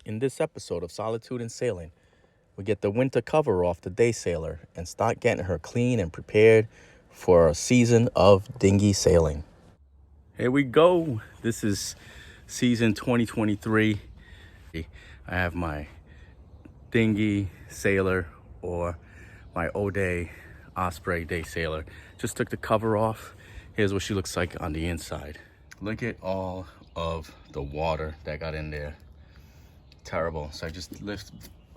In this episode of Solitude and Sailing, we get the winter cover off the Daysailer and start getting her clean and prepared for a season of dinghy sailing. Here we go. This is season 2023. I have my dinghy sailor, or my O'Day Osprey Daysailer. Just took the cover off. Here's what she looks like on the inside. Look at all of the water that got in there. Terrible. So I just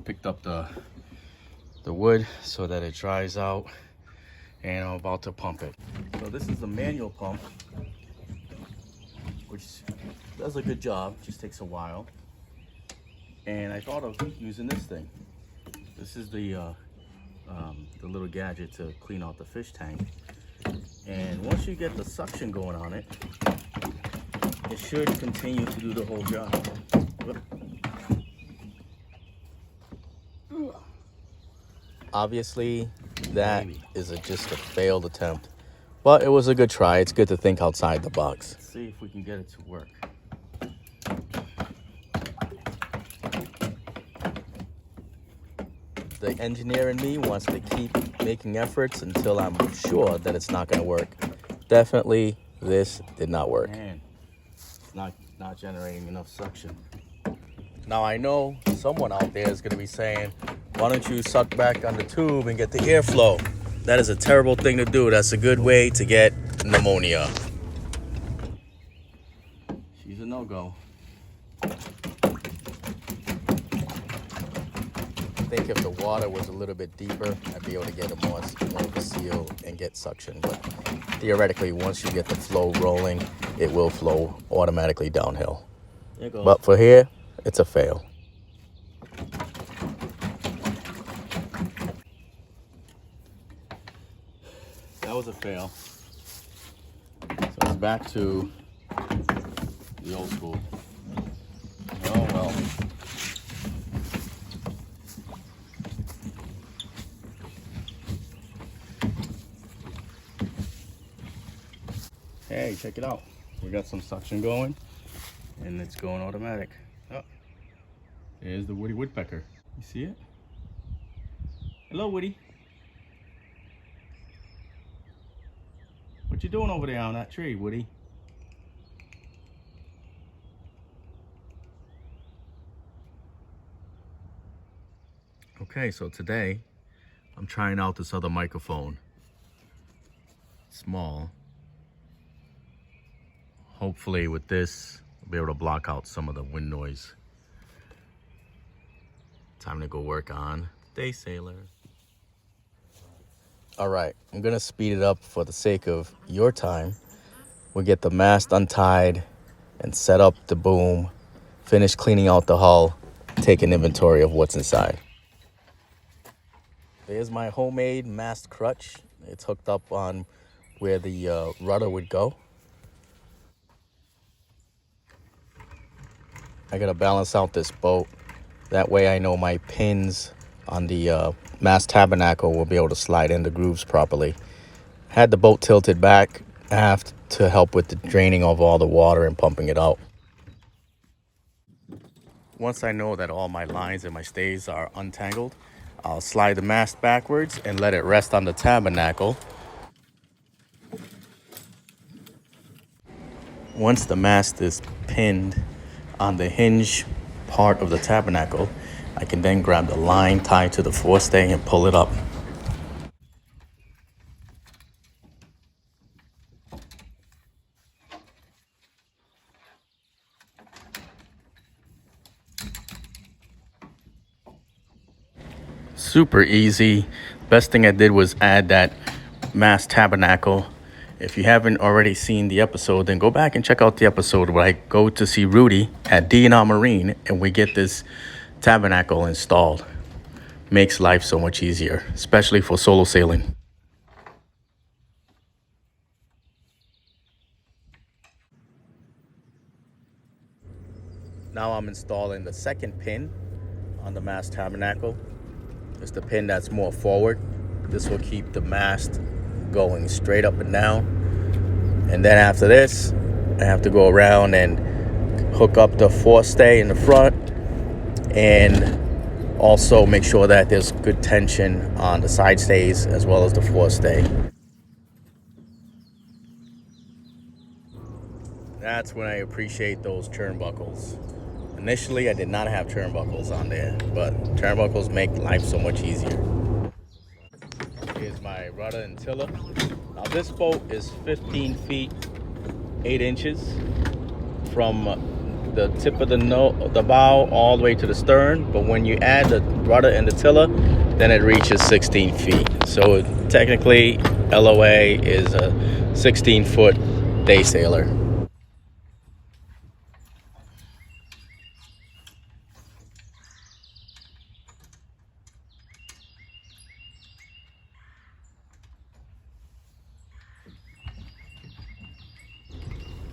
picked up the wood so that it dries out, and I'm about to pump it. So this is the manual pump, which does a good job, just takes a while. And I thought of using this thing. This is the little gadget to clean out the fish tank. And once you get the suction going on it, it should continue to do the whole job. Obviously, that is just a failed attempt, but it was a good try. It's good to think outside the box. Let's see if we can get it to work. The engineer in me wants to keep making efforts until I'm sure that it's not going to work. Definitely, this did not work. Man, it's not generating enough suction. Now I know someone out there is going to be saying, why don't you suck back on the tube and get the airflow? That is a terrible thing to do. That's a good way to get pneumonia. She's a no-go. I think if the water was a little bit deeper, I'd be able to get a more of a seal and get suction. But theoretically, once you get the flow rolling, it will flow automatically downhill. There it goes. But for here, it's a fail. That was a fail. So it's back to the old school. Oh well. Hey, check it out. We got some suction going, and it's going automatic. Oh, there's the Woody Woodpecker. You see it? Hello, Woody. What you doing over there on that tree, Woody? Okay, so today I'm trying out this other microphone. Small. Hopefully with this, I'll be able to block out some of the wind noise. Time to go work on Daysailer. All right, I'm gonna speed it up for the sake of your time. We'll get the mast untied and set up the boom, finish cleaning out the hull, take an inventory of what's inside. There's my homemade mast crutch. It's hooked up on where the rudder would go. I gotta balance out this boat. That way I know my pins on the mast tabernacle will be able to slide in the grooves properly. Had the boat tilted back aft to help with the draining of all the water and pumping it out. Once I know that all my lines and my stays are untangled, I'll slide the mast backwards and let it rest on the tabernacle. Once the mast is pinned on the hinge part of the tabernacle, I can then grab the line tied to the forestay and pull it up. Super easy. Best thing I did was add that mast tabernacle. If you haven't already seen the episode, then go back and check out the episode where I go to see Rudy at D&R Marine and we get this tabernacle installed. Makes life so much easier, especially for solo sailing. Now I'm installing the second pin on the mast tabernacle. It's the pin that's more forward. This will keep the mast going straight up and down. And then after this, I have to go around and hook up the forestay in the front and also make sure that there's good tension on the side stays as well as the forestay. That's when I appreciate those turnbuckles. Initially, I did not have turnbuckles on there, but turnbuckles make life so much easier. Here's my rudder and tiller. Now this boat is 15 feet 8 inches from the tip of the bow all the way to the stern, but when you add the rudder and the tiller, then it reaches 16 feet. So technically, LOA is a 16-foot Daysailer.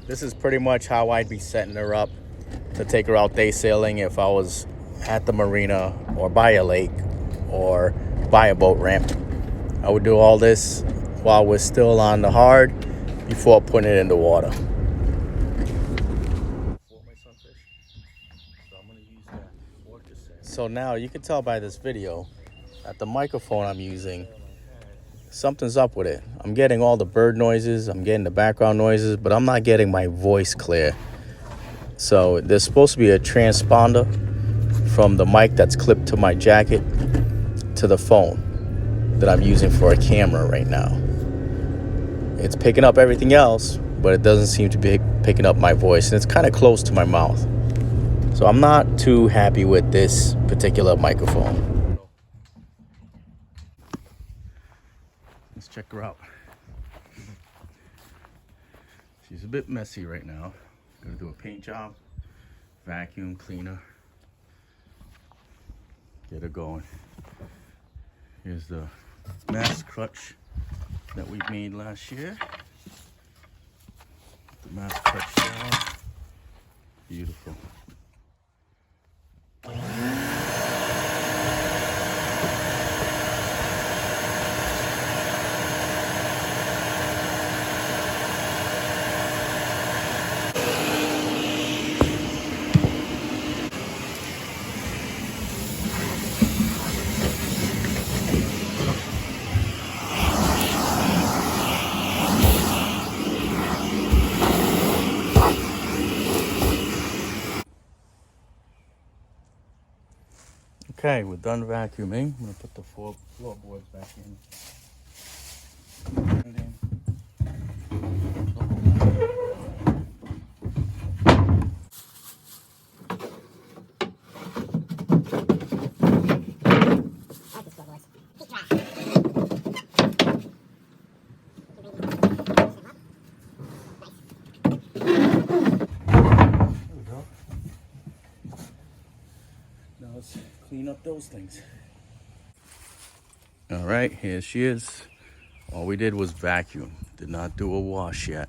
This is pretty much how I'd be setting her up to take her out day sailing if I was at the marina or by a lake or by a boat ramp. I would do all this while we're still on the hard before putting it in the water. So now you can tell by this video that the microphone I'm using, something's up with it. I'm getting all the bird noises, I'm getting the background noises, but I'm not getting my voice clear. So there's supposed to be a transponder from the mic that's clipped to my jacket to the phone that I'm using for a camera right now. It's picking up everything else, but it doesn't seem to be picking up my voice, and it's kind of close to my mouth. So I'm not too happy with this particular microphone. Let's check her out. She's a bit messy right now. Gonna do a paint job, vacuum cleaner, get her going. Here's the Mast crutch that we made last year. The Mast crutch down. Beautiful. Okay, we're done vacuuming. I'm gonna put the floorboards back in. Now let's clean up those things. All right, here she is. All we did was vacuum. Did not do a wash yet.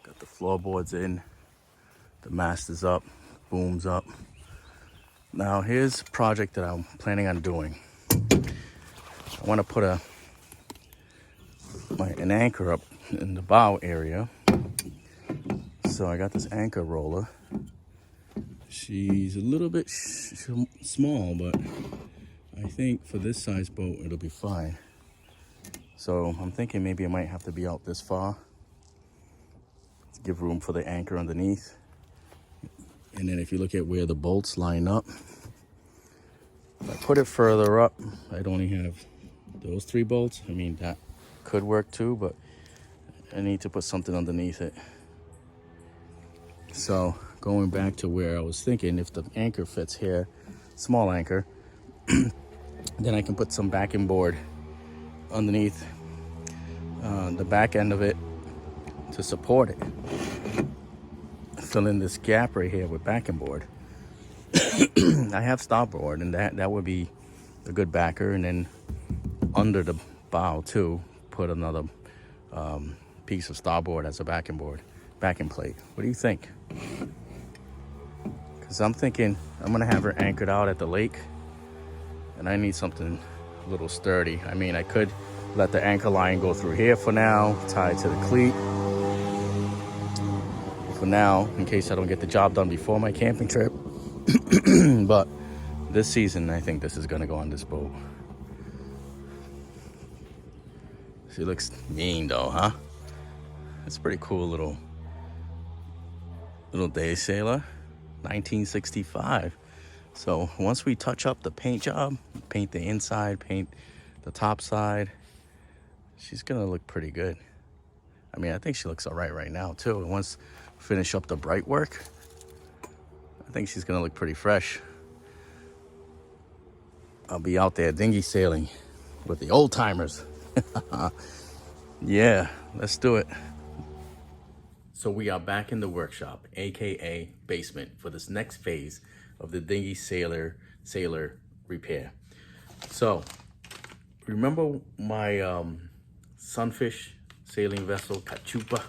Got the floorboards in. The mast is up. Boom's up. Now here's a project that I'm planning on doing. I want to put an anchor up in the bow area. So I got this anchor roller. She's a little bit small, but I think for this size boat, it'll be fine. So I'm thinking maybe it might have to be out this far to give room for the anchor underneath. And then if you look at where the bolts line up, if I put it further up, I'd only have those 3 bolts. I mean, that could work too, but I need to put something underneath it. So going back to where I was thinking, if the anchor fits here, small anchor, then I can put some backing board underneath the back end of it to support it. Fill in this gap right here with backing board. I have starboard, and that would be a good backer. And then under the bow too, put another piece of starboard as a backing plate. What do you think? Because I'm thinking I'm gonna have her anchored out at the lake, and I need something a little sturdy. I mean, I could let the anchor line go through here for now, tie it to the cleat for now, in case I don't get the job done before my camping trip. But this season, I think this is gonna go on this boat. She looks mean though, huh? It's a pretty cool little Daysailer, 1965. So once we touch up the paint job, paint the inside, paint the top side, she's gonna look pretty good. I mean, I think she looks all right now too. And once we finish up the bright work, I think she's gonna look pretty fresh. I'll be out there dinghy sailing with the old timers. Yeah, let's do it. So we are back in the workshop, AKA basement, for this next phase of the dinghy sailor repair. So remember my Sunfish sailing vessel, Cachupa?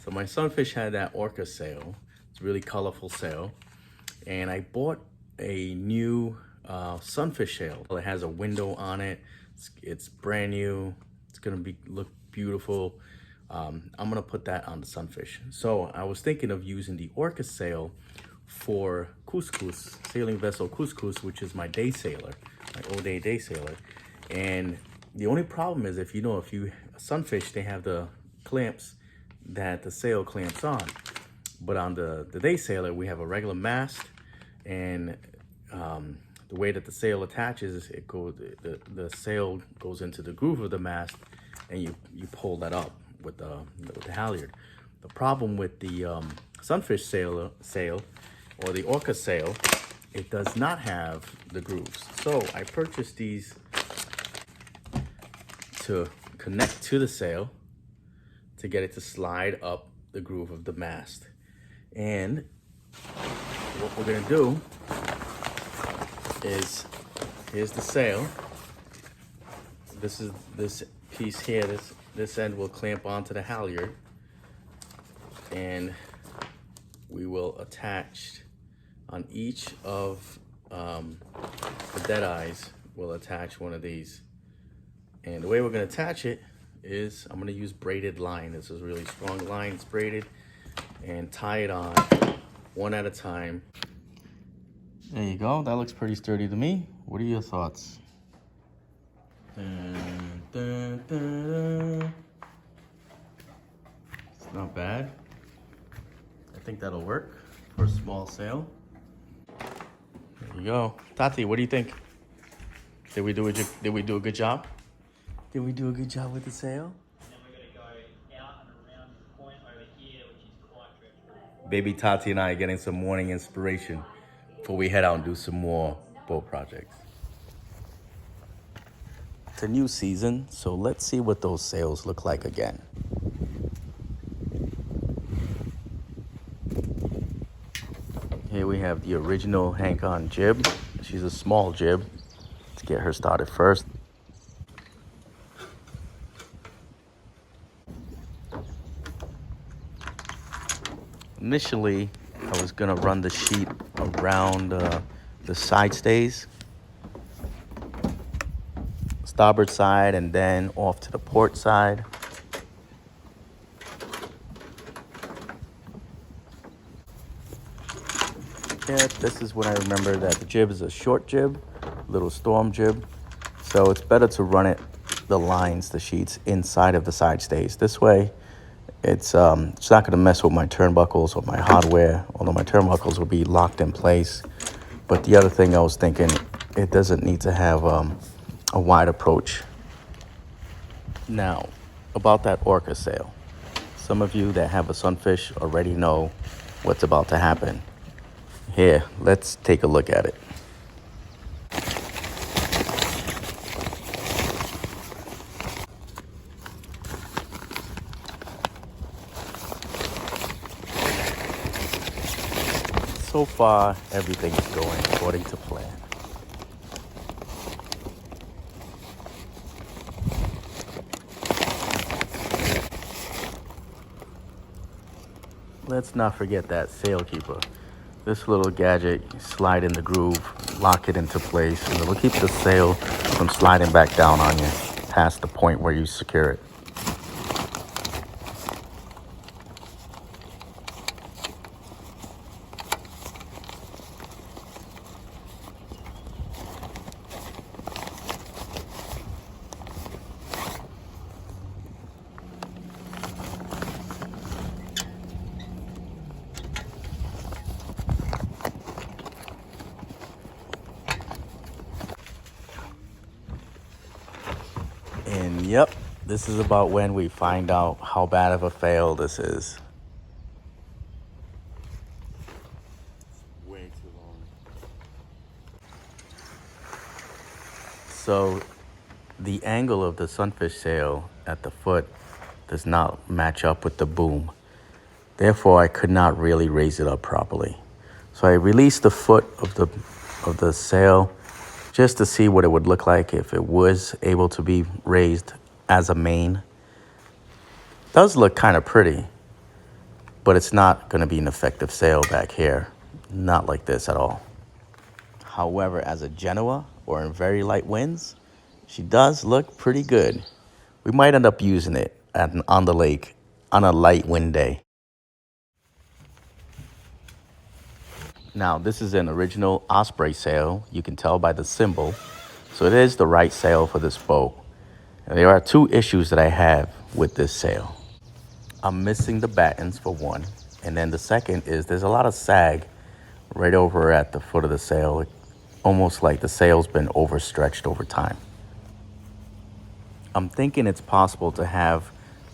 So my Sunfish had that Orca sail. It's a really colorful sail. And I bought a new Sunfish sail. It has a window on it. It's brand new. It's gonna look beautiful. I'm gonna put that on the Sunfish. So I was thinking of using the Orca sail for KUZKUZ, sailing vessel KUZKUZ, which is my Daysailer, my all-day Daysailer. And the only problem is, if you Sunfish, they have the clamps that the sail clamps on. But on the Daysailer, we have a regular mast, and the way that the sail attaches, the sail goes into the groove of the mast, and you pull that up with the halyard. The problem with the Sunfish sail or the Orca sail, it does not have the grooves. So I purchased these to connect to the sail to get it to slide up the groove of the mast. And what we're gonna do is, here's the sail. This piece here, this end will clamp onto the halyard, and we will attach on each of the dead eyes. We'll attach one of these, and the way we're going to attach it is I'm going to use braided line. This is really strong line. It's braided, and tie it on one at a time. There you go. That looks pretty sturdy to me. What are your thoughts? Dun, dun, dun, dun. It's not bad. I think that'll work for a small sail. There you go. Tati, what do you think? Did we do a good job? Did we do a good job with the sail? And then we're going to go out and around the point over here, which is quite treacherous. Baby Tati and I are getting some morning inspiration before we head out and do some more boat projects. It's a new season, so let's see what those sails look like again. Here we have the original Hank-on jib. She's a small jib. Let's get her started first. Initially, I was gonna run the sheet around the side stays, starboard side, and then off to the port side. Yeah, this is when I remember that the jib is a short jib, little storm jib. So it's better to run the sheets inside of the side stays. This way, it's not gonna mess with my turnbuckles or my hardware, although my turnbuckles will be locked in place. But the other thing I was thinking, it doesn't need to have a wide approach. Now, about that Orca sail. Some of you that have a Sunfish already know what's about to happen. Here, let's take a look at it. So far, everything is going according to plan. Let's not forget that sail keeper. This little gadget, slide in the groove, lock it into place, and it'll keep the sail from sliding back down on you past the point where you secure it. Yep, this is about when we find out how bad of a fail this is. Way too long. So the angle of the Sunfish sail at the foot does not match up with the boom. Therefore, I could not really raise it up properly. So I released the foot of the sail just to see what it would look like if it was able to be raised as a main. Does look kind of pretty, but it's not going to be an effective sail back here. Not like this at all. However, as a genoa or in very light winds, she does look pretty good. We might end up using it on the lake on a light wind day. Now, this is an original Osprey sail. You can tell by the symbol. So it is the right sail for this boat. And there are two issues that I have with this sail. I'm missing the battens for one. And then the second is there's a lot of sag right over at the foot of the sail. Almost like the sail's been overstretched over time. I'm thinking it's possible to have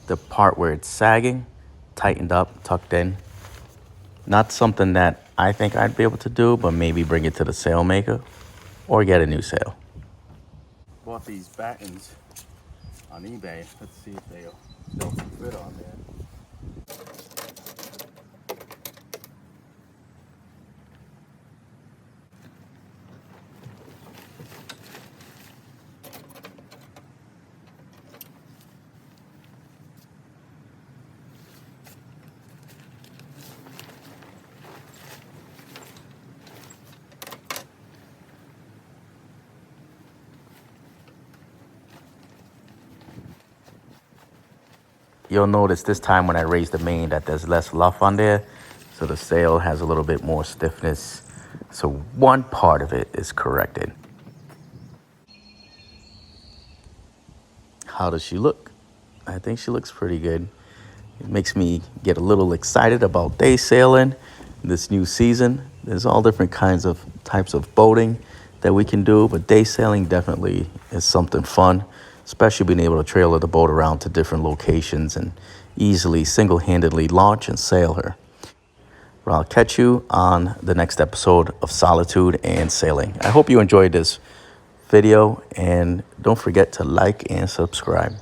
the part where it's sagging tightened up, tucked in. Not something that I think I'd be able to do, but maybe bring it to the sail maker or get a new sail. Bought these battens on eBay. Let's see if they'll still fit on there. You'll notice this time when I raise the main that there's less luff on there. So the sail has a little bit more stiffness. So one part of it is corrected. How does she look? I think she looks pretty good. It makes me get a little excited about day sailing this new season. There's all different types of boating that we can do, but day sailing definitely is something fun, especially being able to trailer the boat around to different locations and easily single-handedly launch and sail her. Well, I'll catch you on the next episode of Solitude and Sailing. I hope you enjoyed this video, and don't forget to like and subscribe.